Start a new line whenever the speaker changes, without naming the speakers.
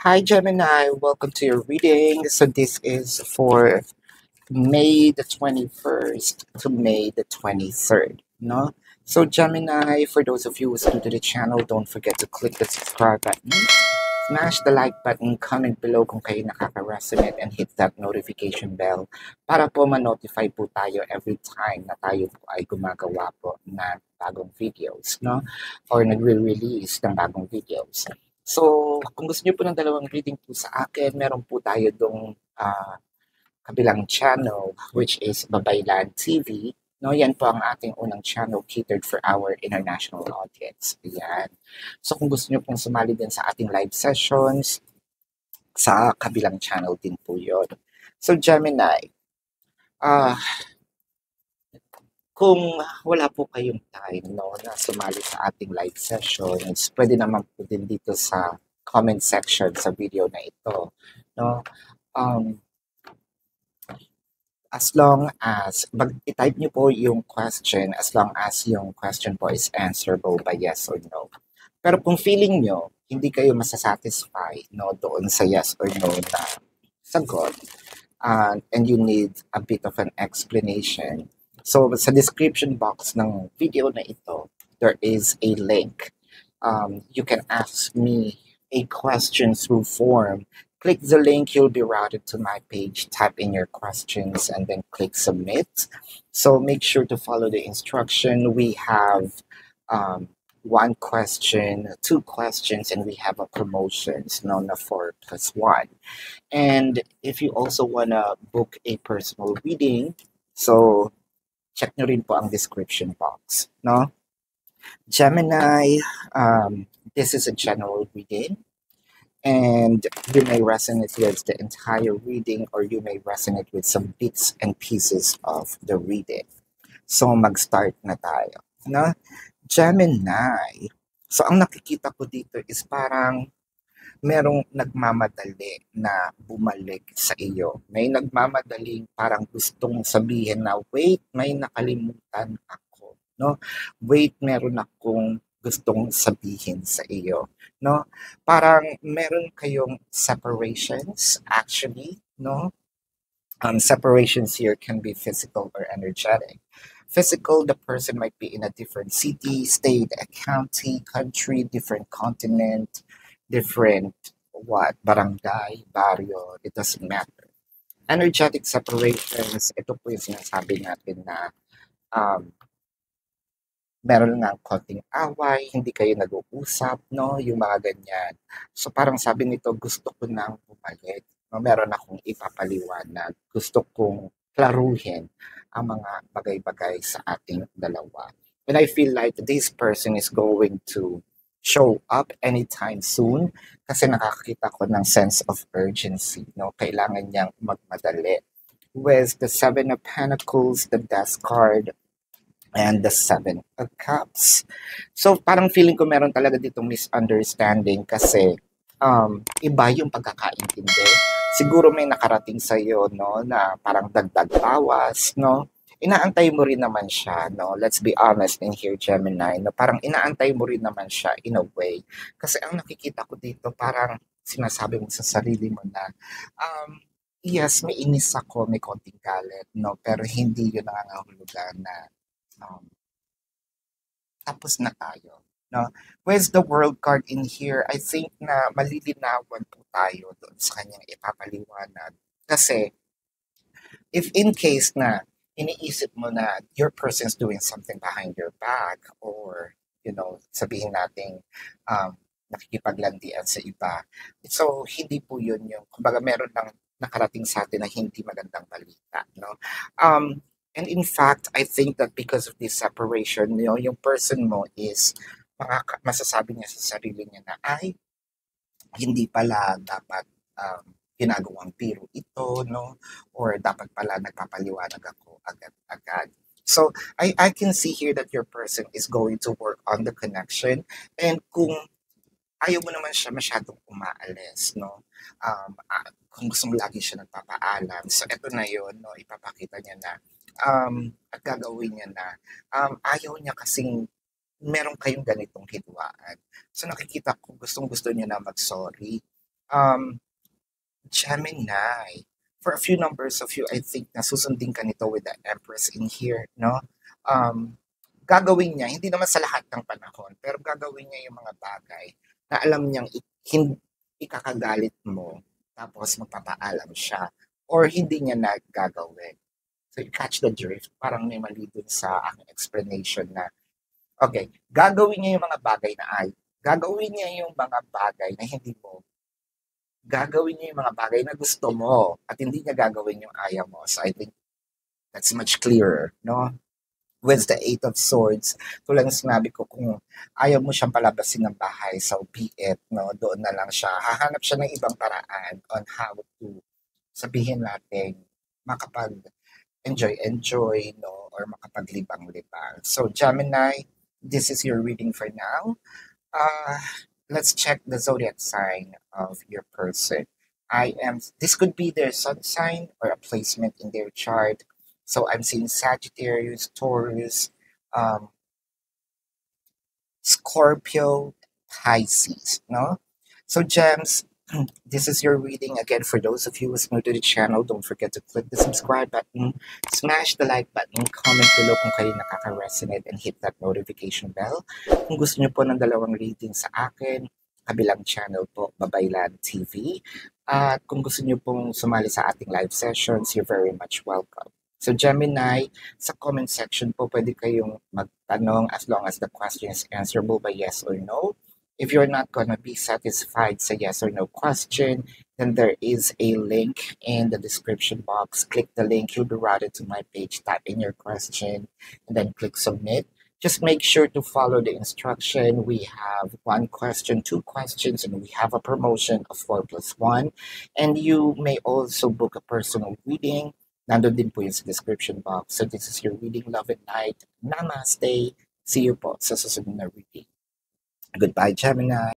Hi Gemini, welcome to your reading. So this is for May the 21st to May the 23rd, no? So Gemini, for those of you who's new to the channel, don't forget to click the subscribe button, smash the like button, comment below kung kayo nakaka-resonate, and hit that notification bell para po ma-notify po tayo every time na tayo po ay gumagawa po ng bagong videos, no? Or nagre-release ng bagong videos. So, kung gusto niyo po ng dalawang reading po sa akin, meron po tayo dong kabilang channel, which is Babaylan TV. No, yan po ang ating unang channel catered for our international audience. Ayan. So, kung gusto niyo pong sumali din sa ating live sessions, sa kabilang channel din po yun. So, Gemini, kung wala po kayong time, no, na sumali sa ating live sessions, pwede naman po din dito sa comment section sa video na ito, no? As long as, i-type niyo po yung question, as long as yung question po is answerable by yes or no. Pero kung feeling nyo, hindi kayo masasatisfy, no, doon sa yes or no na sagot, and you need a bit of an explanation. So, sa description box ng video na ito, there is a link. You can ask me a question through form. Click the link, you'll be routed to my page, type in your questions, and then click submit. So make sure to follow the instruction. We have one question, two questions, and we have a promotions, no, na 4+1. And if you also want to book a personal reading, so check nyo rin po ang description box, no? Gemini, this is a general reading, and you may resonate with the entire reading or you may resonate with some bits and pieces of the reading. So, mag-start na tayo. No? Gemini. So, ang nakikita ko dito is parang merong nagmamadali na bumalik sa iyo. May nagmamadaling parang gustong sabihin na, wait, may nakalimutan ako. No? Wait, meron akong gustong sabihin sa iyo, no? Parang meron kayong separations actually, no? Separations here can be physical or energetic. Physical, the person might be in a different city, state, a county, country, different continent, different barangay, barrio, it doesn't matter. Energetic separations, ito po yung sinasabi natin na meron ng konting away, hindi kayo nag-uusap, no? Yung mga ganyan. So parang sabi nito, gusto ko nang bumalik. No? Meron akong ipapaliwanag. Gusto kong klaruhin ang mga bagay-bagay sa ating dalawa. And I feel like this person is going to show up anytime soon kasi nakakita ko ng sense of urgency. No? Kailangan niyang magmadali. With the Seven of Pentacles, the Death card, and the Seven of Cups. So parang feeling ko meron talaga ditong misunderstanding kasi iba yung pagkakaintindi. Siguro may nakarating sa iyo, no, na parang dagdag bawas, no? Inaantay mo rin naman siya, no? Let's be honest in here, Gemini, no? Parang inaantay mo rin naman siya in a way. Kasi ang nakikita ko dito, parang sinasabi mo sa sarili mo na, yes, may inis ako, may konting galit, no? Pero hindi yun nangangahulugan na tapos na tayo. No? Where's the world card in here? I think na malilinawan po tayo doon sa kanyang ipapaliwanag. Kasi, if in case na iniisip mo na your person's doing something behind your back or, you know, sabihin natin nakikipaglandian sa iba. So, hindi po yun yung, kumbaga meron lang nakarating sa atin na hindi magandang balita. No? And in fact, I think that because of this separation, you know, yung person mo is masasabi niya sa sarili niya na, ay, hindi pala dapat ginagawang biro ito, no? Or dapat pala nagpapaliwanag ako agad-agad. So, I can see here that your person is going to work on the connection. And kung ayaw mo naman siya masyadong umaalis, no? Kung gusto mo lagi siya nagpapaalam. So, eto na yun, no? Ipapakita niya na at gagawin niya na ayaw niya kasing meron kayong ganitong hidwaan. So nakikita ko gustong-gusto niya na mag-sorry. Um, Gemini. For a few numbers of you, I think nasusundin ka nito with the Empress in here, no? Um, Gagawin niya, hindi naman sa lahat ng panahon, pero gagawin niya yung mga bagay na alam niyang ikakagalit mo, tapos magpapaalam siya, or hindi niya nagagawin. So you catch the drift, parang may mali dun sa aking explanation na, okay, gagawin niya yung mga bagay na hindi mo gagawin niya yung mga bagay na gusto mo at hindi niya gagawin yung ayaw mo. So I think that's much clearer, no? With the Eight of Swords, tulad ng sinabi ko, kung ayaw mo siyang palabasin ng bahay, so be it, no? Doon na lang siya. Hahanap siya ng ibang paraan on how to, sabihin natin, makapag-enjoy, no? Or makapaglibang-libang. So Gemini, this is your reading for now. Uh, let's check the zodiac sign of your person. This could be their sun sign or a placement in their chart. So I'm seeing Sagittarius, Taurus, um, Scorpio, Pisces, no? So gems, this is your reading. Again, for those of you who's new to the channel, don't forget to click the subscribe button, smash the like button, comment below kung kayo nakaka-resonate, and hit that notification bell. Kung gusto niyo po ng dalawang reading sa akin, kabilang channel po, Babaylan TV. At kung gusto niyo pong sumali sa ating live sessions, you're very much welcome. So Gemini, sa comment section po pwede kayong magtanong as long as the question is answerable by yes or no. If you're not gonna be satisfied sa yes or no question, then there is a link in the description box. Click the link, you'll be routed to my page, type in your question, and then click submit. Just make sure to follow the instruction. We have 1 question, 2 questions, and we have a promotion of 4+1. And you may also book a personal reading. Nandun din po yung sa description box. So this is your reading. Love and light. Namaste. See you po sa susunod na reading. Goodbye, Gemini.